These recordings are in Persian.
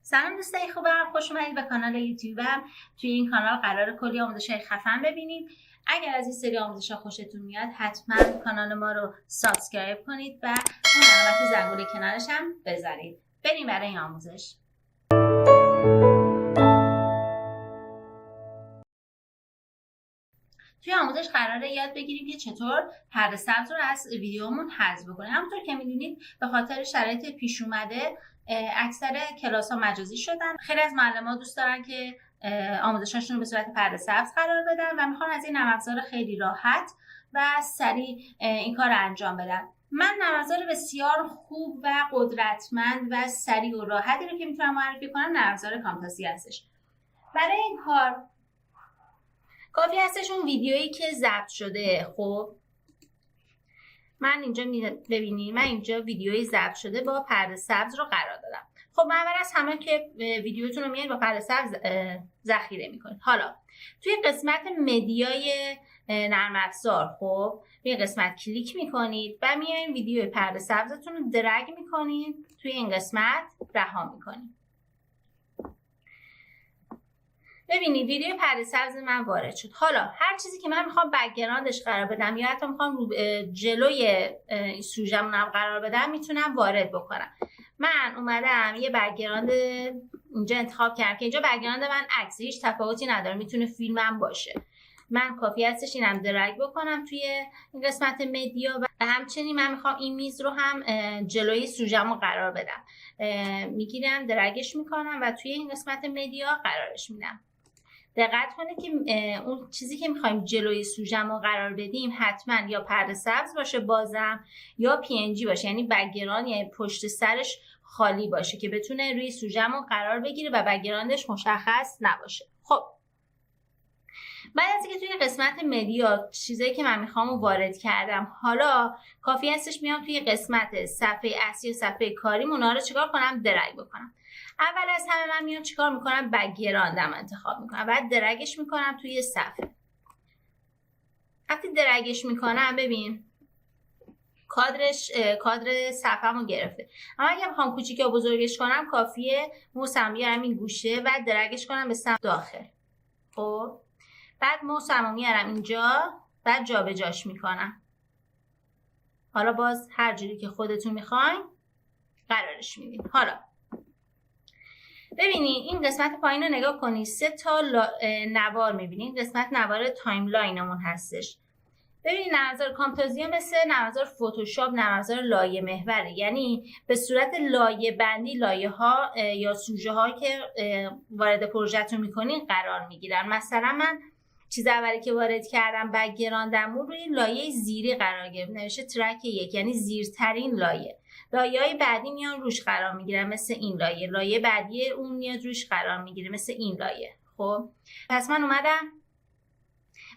سلام دوستای خوبم، خوش اومدید به کانال یوتیوبم. توی این کانال قرار کلی آموزش‌های خفن ببینید. اگر از این سری آموزش‌ها خوشتون میاد حتما کانال ما رو سابسکرایب کنید و اون علامت زنگوله کنارش هم بذارید. بریم برای این آموزش. توی آموزش قراره یاد بگیریم که چطور پرده سبز رو از ویدیومون حذف بکنیم. همونطور که می‌دونید به خاطر شرایط پیش اومده اکثر کلاس‌ها مجازی شدن. خیلی از معلم‌ها دوست دارن که آموزشاشون رو به صورت پرده سبز قرار بدن و میخوان از این نرم افزار خیلی راحت و سریع این کار رو انجام بدن. من نرم افزار بسیار خوب و قدرتمند و سریع و راحتی رو که میتونم معرفی کنم نرم افزار کامتاسی هستش. برای این کار کافی هستش اون ویدیویی که ضبط شده. خب من اینجا ببینید، من اینجا ویدیوی ضبط شده با پرده سبز رو قرار دادم. خب اول از همه که ویدیوتون رو میارید با پرده سبز ذخیره میکنید. حالا توی قسمت مدیای نرم افزار خب روی قسمت کلیک میکنید و میایین ویدیو پرده سبزتون رو درگ میکنید توی این قسمت رها میکنید. ببینید ویدیو پرده سبز من وارد شد. حالا هر چیزی که من میخوام بک‌گراندش قرار بدم یا حتی میخوام رو جلوی سوژه‌مون قرار بدم میتونم وارد بکنم. من اومدم یه بک‌گراند اینجا انتخاب کردم که اینجا بک‌گراند من عکس هیچ تفاوتی نداره، میتونه فیلمم باشه. من کافی هستش اینم درگ بکنم توی این قسمت مدیا و همچنین من میخوام این میز رو هم جلوی سوژه‌مو قرار بدم. میگیرم درگش میکنم و توی این قسمت مدیا قرارش میدم. دقت کنید که اون چیزی که میخوایم جلوی سوژه‌مون قرار بدیم حتما یا پرده سبز باشه بازم یا PNG باشه، یعنی بک‌گراند یعنی پشت سرش خالی باشه که بتونه روی سوژه‌مون قرار بگیره و بک‌گراندش مشخص نباشه. خب بعد از اینکه توی قسمت مدیا چیزایی که من میخوام رو وارد کردم، حالا کافی هستش میام توی قسمت صفحه اصلی و صفحه کاریم اونا رو چیکار کنم؟ درگ بکنم. اول از همه من میام چیکار میکنم؟ بک‌گراندم انتخاب میکنم، بعد درگش میکنم توی صفحه. وقتی درگش میکنم ببین کادر صفحه‌مو گرفته. اما اگه بخوام کوچیک یا بزرگش کنم کافیه موسم بیارم این گوشه و درگش کنم به سمت داخل. خب بعد موسمو میارم اینجا بعد جابجاش میکنم. حالا باز هر جوری که خودتون میخواین قرارش میدین. حالا ببینید این قسمت پایین رو نگاه کنید، 3 تا نوار میبینید. قسمت نوار تایملاینمون هستش. ببینید نرم افزار کامتازیا مثل نرم افزار فتوشاپ نرم افزار لایه محوره، یعنی به صورت لایه بندی لایه ها یا سوژه ها که وارد پروژهتون میکنین قرار میگیرن. مثلا من چیز اولی که وارد کردم بک‌گراندم روی لایه زیری قرار گرفت، نوشته ترک 1 یعنی زیرترین لایه. لایه‌های بعدی میان روش قرار میگیرن مثل این لایه بعدی اون میاد روش قرار میگیره مثل این لایه. خب پس من اومدم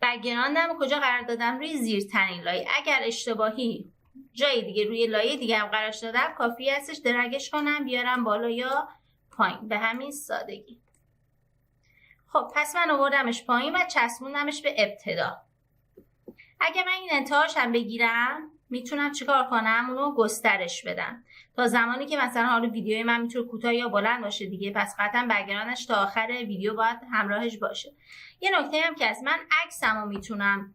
بک‌گراندم کجا قرار دادم؟ روی زیرترین لایه. اگر اشتباهی جای دیگه روی لایه دیگه هم قرارش دادم کافی هستش درگش کنم بیارم بالا یا پایین، به همین سادگی. خب پس من آوردمش پایین و چسبوندمش به ابتدا. اگه من این انتهاش هم بگیرم میتونم چیکار کنم؟ اونو گسترش بدم تا زمانی که مثلا حالا ویدیوی من میتونه کوتاه یا بلند باشه دیگه، پس قطعا بک‌گراندش تا آخر ویدیو باید همراهش باشه. یه نکته هم که از من عکسمو میتونم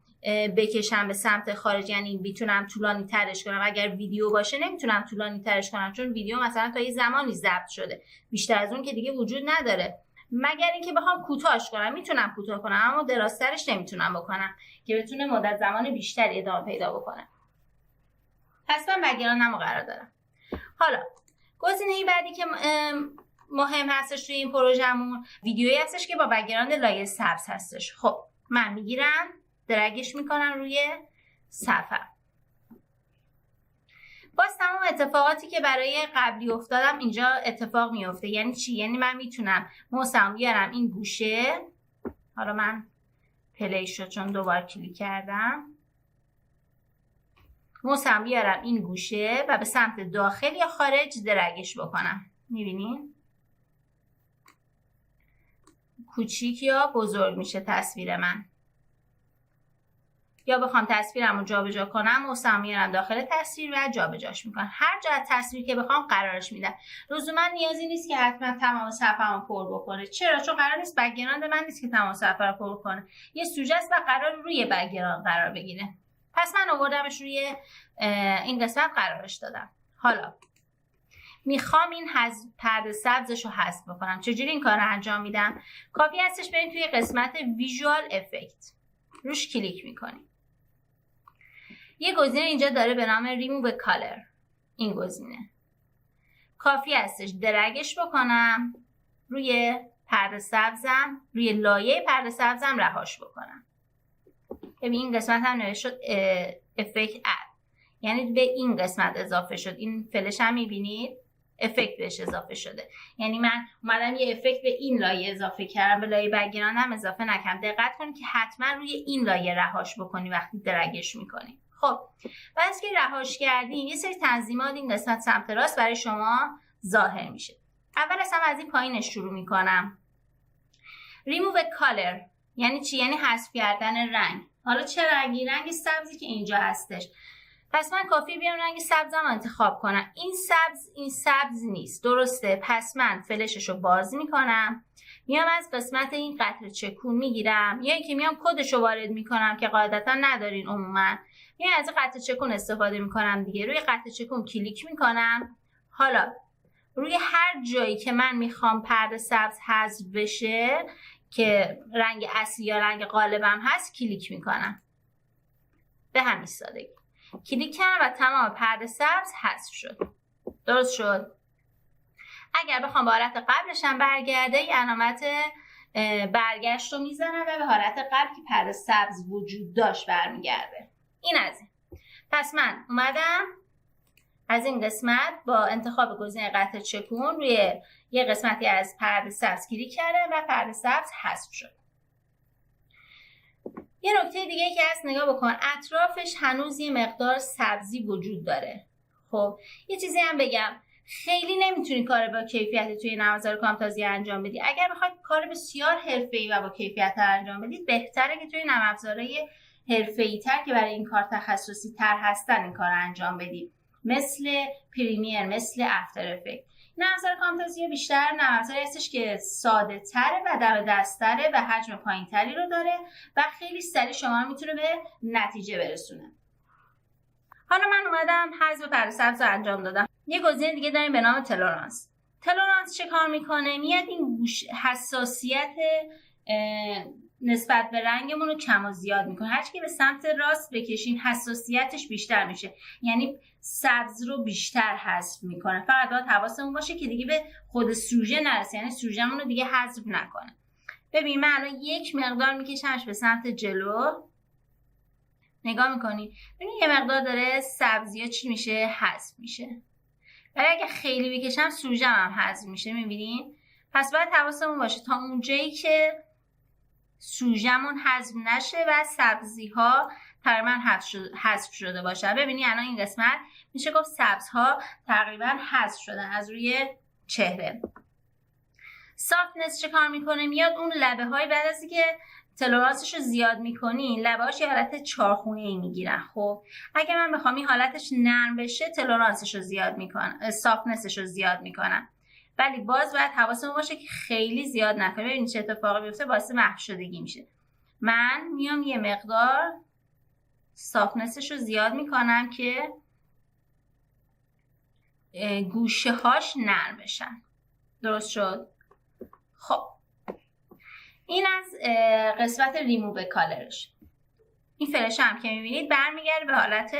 بکشم به سمت خارج، یعنی میتونم طولانی ترش کنم. اگر ویدیو باشه نمیتونم طولانی ترش کنم چون ویدیو مثلا تا یه زمانی ضبط شده، بیشتر از اون که دیگه وجود نداره. مگر اینکه بخوام کوتاهش کنم میتونم کوتاه کنم، اما درازترش نمیتونم بکنم که بتونه مدت زمان بیشتری ادامه پیدا بکنه. پس من بک‌گراندمو قرار دارم. حالا گزینه بعدی که مهم هستش توی این پروژهمون ویدیویی هستش که با بک‌گراند لایه سبز هستش. خب من میگیرم درگش میکنم روی صفحه. باز تمام اتفاقاتی که برای قبلی افتادم اینجا اتفاق میفته. یعنی چی؟ یعنی من میتونم موسم بیارم این گوشه. حالا من پلی شد چون دوبار کلیک کردم. موسم بیارم این گوشه و به سمت داخل یا خارج درگش بکنم. میبینین؟ کوچیک یا بزرگ میشه تصویر من. یا بخوام تصویرم رو جابجا کنم موسم میارم داخل تصویر و جابجاش میکنم. هر جا از تصویر که بخوام قرارش میدم. لزوما نیازی نیست که حتما تمام صفحه‌مو پر بکنه. چرا؟ چون قرار نیست بک‌گراند من نیست که تمام صفحه رو پر کنه. یه سوژه است و قرار روی بک‌گراند قرار بگیره. پس من آوردمش روی این قسمت قرارش دادم. حالا میخوام این پرده سبزش رو حذف بکنم. چجوری این کار رو انجام میدم؟ کافی هستش بریم توی قسمت ویژوال افکت، روش کلیک میکنیم. یه گزینه اینجا داره به نام ریموو کالر. این گزینه کافی هستش درگش بکنم روی پرده سبزم، روی لایه پرده سبزم رهاش بکنم. ببین این قسمت هم نوشته شد افکت اد، یعنی به این قسمت اضافه شد. این فلش هم میبینید افکت بهش اضافه شده، یعنی من اومدم یه افکت به این لایه اضافه کردم، به لایه بک‌گراند هم اضافه نکردم. دقت کنید که حتما روی این لایه رهاش بکنی وقتی درگش میکنی. خب بعد از که رهاش کردیم یه سری تنظیمات این قسمت سمت راست برای شما ظاهر میشه. اول اصلا از این پایینش شروع میکنم. ریموو کالر یعنی چی؟ یعنی حذف کردن رنگ. حالا چه رنگی؟ رنگ سبزی که اینجا هستش. پس من کافی بیام رنگ سبزم انتخاب کنم. این سبز نیست، درسته؟ پس من فلشش رو باز میکنم، میام از قسمت این قطره چکون میگیرم، یا اینکه میام کدش رو وارد میکنم که قاعدتا ندارین عموما، میام از قطره چکون استفاده میکنم دیگه. روی قطره چکون کلیک میکنم. حالا روی هر جایی که من میخوام پرده سبز حذف بشه که رنگ اصلی یا رنگ قالبم هست کلیک میکنم. به همین سادگی کلیک کردم و تمام پرده سبز حذف شد. درست شد؟ اگر بخوام به حالت قبلش هم برگرده یه علامت برگشت رو میزنم و به حالت قبل که پرده سبز وجود داشت برمیگرده. این از این. پس من اومدم از این قسمت با انتخاب گزینه قطره چکون روی یه قسمتی از پرده سبز کلیک کردم و پرده سبز حذف شد. یه نکته دیگه که هست نگاه بکن، اطرافش هنوز یه مقدار سبزی وجود داره. خب یه چیزی هم بگم، خیلی نمیتونی کار با کیفیت توی نرم افزار کامتازی انجام بدی. اگر بخواید کار بسیار حرفه‌ای و با کیفیت انجام بدید بهتره که توی نرم افزارهای حرفه‌ای تر که برای این کار تخصصی تر هستن این کار انجام بدید، مثل پریمیر، مثل افتر افکت. نرم افزار کامتازی بیشتر نرم افزاری هستش که ساده تره و دم دست‌تره و حجم پایین‌تری رو داره و خیلی سریع شما رو میتونه به نتیجه برسونه. حالا من اومدم حذف پرده سبز رو انجام دادم. یه گزینه دیگه داریم به نام تلورانس. تلورانس چه کار میکنه؟ میاد این حساسیت نسبت به رنگمون رو کم و زیاد میکنه. هرچی که به سمت راست بکشین حساسیتش بیشتر میشه، یعنی سبز رو بیشتر حذف میکنه. فقط باید حواسمون باشه که دیگه به خود سوژه نرسه، یعنی سوژه‌مون رو دیگه حذف نکنه. ببین من الان یک مقدار میکشمش به سمت جلو، نگاه میکنی ببین یه مقدار داره سبزی چی میشه؟ حذف میشه. ولی اگه خیلی بکشم سوژه‌م هم حذف میشه، میبینین؟ پس باید حواسمون باشه تا اونجایی که سوژه‌مون حذف نشه و سبزی ها تقریبا حذف شده باشه. ببینی الان این قسمت میشه گفت سبزها تقریبا حذف شدن از روی چهره. سافتنس چه کار میکنه؟ میاد اون لبه های بعد از اینکه تلورانسش رو زیاد میکنین لبه‌هاش یه حالت چارخونه‌ای میگیرن. خب اگه من بخوام این حالتش نرم بشه تلورانسش رو زیاد میکنم، سافتنسش رو زیاد میکنم، ولی باز باید حواسمون باشه که خیلی زیاد نکنیم. ببینید چه اتفاقی میفته، باعث محو شدگی میشه. من میام یه مقدار سافتنسش رو زیاد میکنم که گوشه هاش نرم بشن. درست شد؟ خب این از قسمت ریموو کالرش. این فلش هم که میبینید برمیگرده به حالت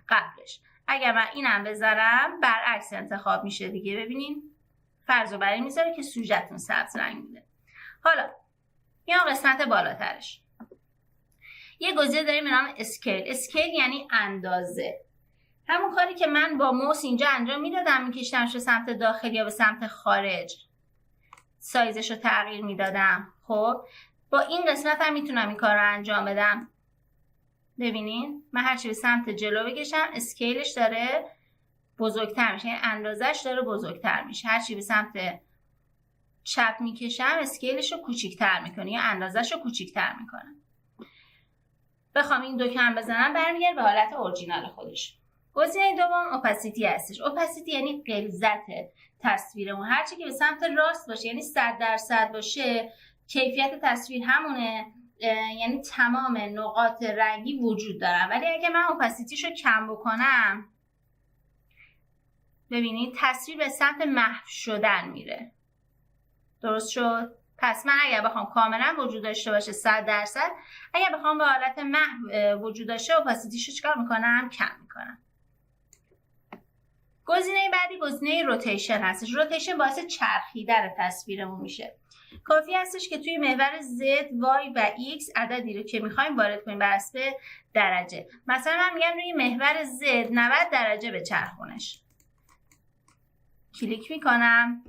قبلش. اگر من اینم بذارم برعکس انتخاب میشه دیگه. ببینین فرض رو بر این میذاره که سوژه‌تون سبز رنگ میده. حالا یا قسمت بالاترش یه گزینه داریم به نام اسکیل. اسکیل یعنی اندازه. همون کاری که من با موس اینجا انجام میدادم، میکشتمش به سمت داخل یا به سمت خارج، سایزش رو تغییر میدادم. خب با این قسمت هم میتونم این کار رو انجام بدم. ببینین من هرچی به سمت جلو بکشم اسکیلش داره بزرگتر میشه، یعنی اندازش داره بزرگتر میشه. هرچی به سمت چپ میکشم اسکیلش رو کوچیکتر میکنه یا اندازش رو کوچیکتر میکنه. بخوام این دو کم بزنم برمیگرده به حالت اورجینال خودش. گزینه دوم اپاسیتی هستش. اپاسیتی یعنی غلظت تصویرمون. هرچی که به سمت راست باشه یعنی 100% باشه کیفیت تصویر همونه، یعنی تمام نقاط رنگی وجود دارن. ولی اگه من اپاسیتیشو کم بکنم ببینید تصویر به سمت محو شدن میره. درست شد؟ پس من اگر بخوام کاملا وجود داشته باشه 100%، اگر بخوام به حالت محو وجود داشته اپاسیتیشو چیکار میکنم؟ کم میکنم. گزینه بعدی گزینه روتیشن هستش. روتیشن باعث چرخیدن تصویرمون میشه. کافی هستش که توی محور Z، Y و X عددی رو که میخوایم وارد کنیم بر حسب درجه. مثلا من میگم روی محور Z 90 درجه به چرخونش. کلیک میکنم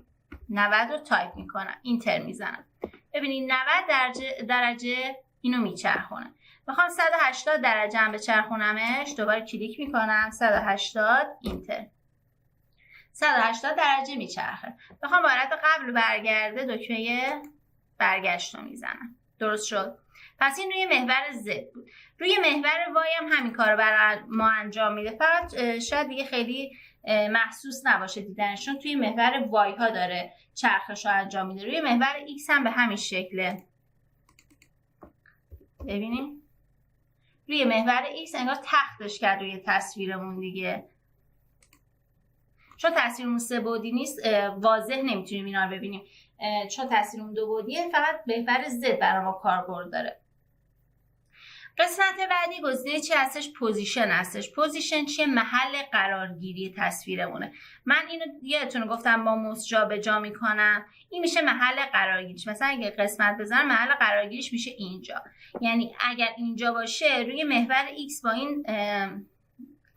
90 رو تایپ میکنم، اینتر میزنم. ببینید 90 درجه اینو میچرخونه. میخوام 180 درجه هم بچرخونمش، دوباره کلیک میکنم 180 اینتر. 180 درجه میچرخه. بخوام به حالت قبل برگرده دکمه برگشت رو میزنم. درست شد؟ پس این روی محور Z بود. روی محور Y هم همین کار رو برای ما انجام میده، فقط شاید دیگه خیلی محسوس نباشه دیدنشون. توی محور Y ها داره چرخش رو انجام میده. روی محور X هم به همین شکله. ببینیم روی محور X انگار تختش کرد روی تصویرمون دیگه. چون تصویرمون 3 بعدی نیست واضح نمیتونیم اینا رو ببینیم، چون تصویرمون 2 بعدیه فقط محور Z برای ما کاربرد داره. قسمت بعدی گزینه چی هستش؟ پوزیشن هستش. پوزیشن چیه؟ محل قرارگیری تصویرمونه. من اینو یادتونه گفتم با موس جابجا میکنم، این میشه محل قرارگیریش. مثلا اگه قسمت بزنم محل قرارگیریش میشه اینجا. یعنی اگر اینجا باشه روی محور X با این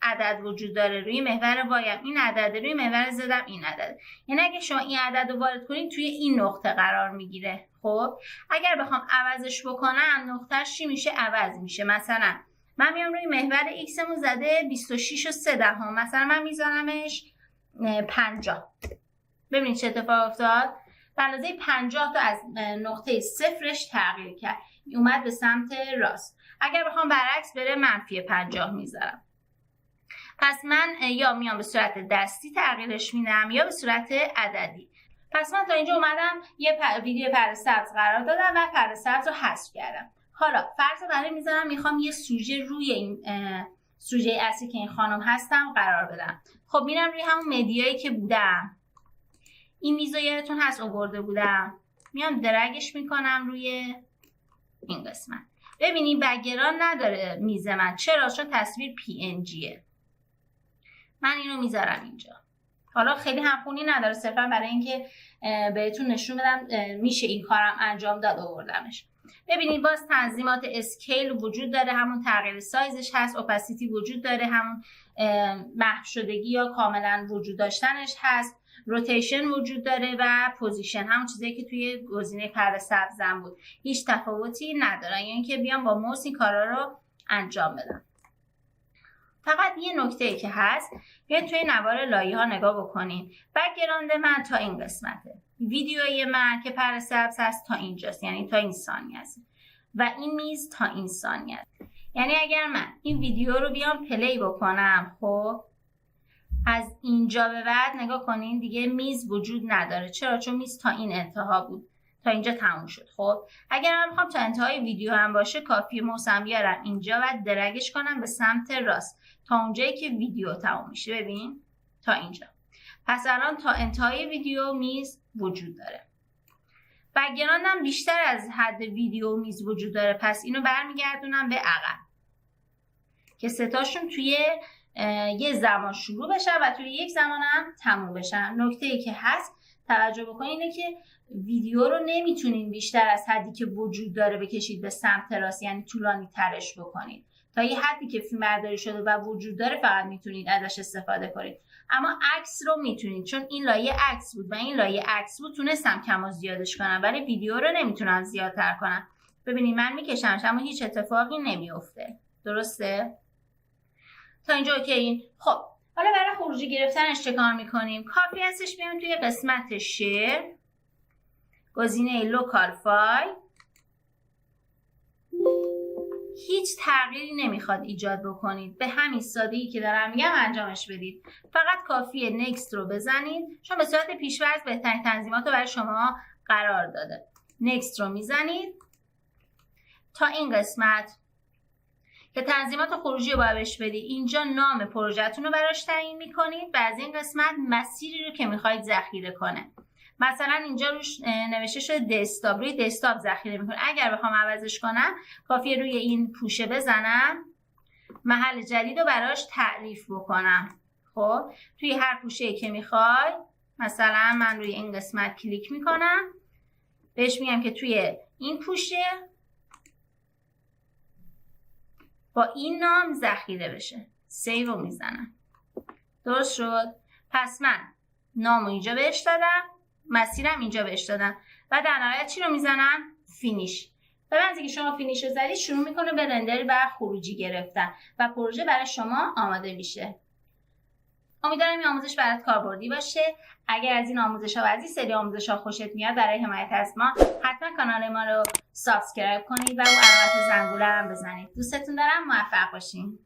عدد وجود داره، روی محور Y هم این عدده، روی محور Z هم این عدده. یعنی اگه شما این عدد رو وارد کنید توی این نقطه قرار میگیره. خب اگر بخوام عوضش بکنم نقطهش چی میشه؟ عوض میشه. مثلا من میام روی محور X مون زده 26 و 3 مثلا من میذارمش 50. ببینید چه اتفاق افتاد؟ به اندازه 50 تا از نقطه صفرش تغییر کرد، اومد به سمت راست. اگر بخوام برعکس بره منفی 50 میذارم. پس من یا میام به صورت دستی تغییرش میدم یا به صورت عددی. پس من تا اینجا اومدم یه ویدیو پرده سبز قرار دادم و پرده سبز رو حذف کردم. حالا فرض برای میذارم میخوام یه سوژه روی این سوژه اصلی که این خانم هستم قرار بدم. خب میرم روی همون مدیایی که بودم، این میزو یادتون هست آورده بودم، میام درگش میکنم روی این قسمت. ببینید بک‌گراند نداره میز من. چرا؟ چون تصویر PNGه. من اینو میذارم اینجا. حالا خیلی همخونی نداره، صرفا برای اینکه بهتون نشون بدم میشه این کارم انجام داد آوردمش. ببینید باز تنظیمات اسکیل وجود داره، همون تغییر سایزش هست. اپاسیتی وجود داره، همون محو شدگی یا کاملا وجود داشتنش هست. روتیشن وجود داره و پوزیشن، همون چیزایی که توی گزینه پرده سبزم بود. هیچ تفاوتی نداره، یعنی که بیام با موس این کارا رو انجام بدم. فقط یه نکته که هست، بیاید توی نوار لایه ها نگاه بکنین. بک‌گراند من تا این قسمته، ویدیوی من که پرده سبز هست تا اینجاست، یعنی تا این ثانیه است، و این میز تا این ثانیه است. یعنی اگر من این ویدیو رو بیام پلی بکنم، خب از اینجا به بعد نگاه کنین دیگه میز وجود نداره. چرا؟ چون میز تا این انتها بود، تا اینجا تموم شد. خب اگر من بخوام تا انتهای ویدیو هم باشه کافیه موسم بیارم اینجا و درگش کنم به سمت راست تا اونجایی که ویدیو تموم میشه. ببین تا اینجا. پس الان تا انتهای ویدیو میز وجود داره. بک‌گراند هم بیشتر از حد ویدیو میز وجود داره، پس اینو برمیگردونم به عقب که ستاشون توی یه زمان شروع بشن و توی یک زمان هم تموم بشن. نکته ای که هست توجه بکنید اینه که ویدیو رو نمیتونین بیشتر از حدی که وجود داره بکشید به سمت راست، یعنی طولانی ترش بکنید. تا یه حدی که فیلم برداری شده و وجود داره فقط میتونید ازش استفاده کنید. اما عکس رو میتونید، چون این لایه عکس بود و این لایه عکس بود، تونستم کم و زیادش کنم، ولی ویدیو رو نمیتونم زیادتر کنم. ببینید من میکشمش اما هیچ اتفاقی نمیفته. درسته؟ تا اینجا اوکی. خب حالا برای خروجی گرفتنش چه کار میکنیم؟ کافی هستش بیایم توی قسمت شیر، گزینه لوکال فایل، هیچ تغییری نمیخواد ایجاد بکنید، به همین سادگی که دارم میگم انجامش بدید. فقط کافیه نکست رو بزنید، چون به صورت پیش‌فرض بهترین تنظیمات رو برای شما قرار داده. نکست رو میزنید تا این قسمت که تنظیمات خروجی رو باید بهش بدید. اینجا نام پروژهتون رو براش تعیین میکنید و از این قسمت مسیری رو که میخواید ذخیره کنه. مثلا اینجا روش نوشته شده دسکتاپ، روی دسکتاپ ذخیره میکنه. اگر بخوام عوضش کنم کافیه روی این پوشه بزنم، محل جدید رو براش تعریف بکنم. خب توی هر پوشه‌ای که میخوای، مثلا من روی این قسمت کلیک میکنم، بهش میگم که توی این پوشه با این نام ذخیره بشه. سیو رو میزنم. درست شد؟ پس من نام رو اینجا بهش دادم، مسیرم اینجا بهش دادم و در نهایت چی رو میزنم؟ فینیش. به وقتی که شما فینیش رو زدید شروع میکنه به رندر و خروجی گرفتن و پروژه برای شما آماده میشه. امیدوارم این آموزش برات کاربردی باشه. اگر از این آموزش‌ها و از این سری آموزش‌ها خوشت میاد، برای حمایت از ما حتما کانال ما رو سابسکرایب کنید و اون علامت زنگوله رو بزنید. دوستتون دارم. موفق باشین.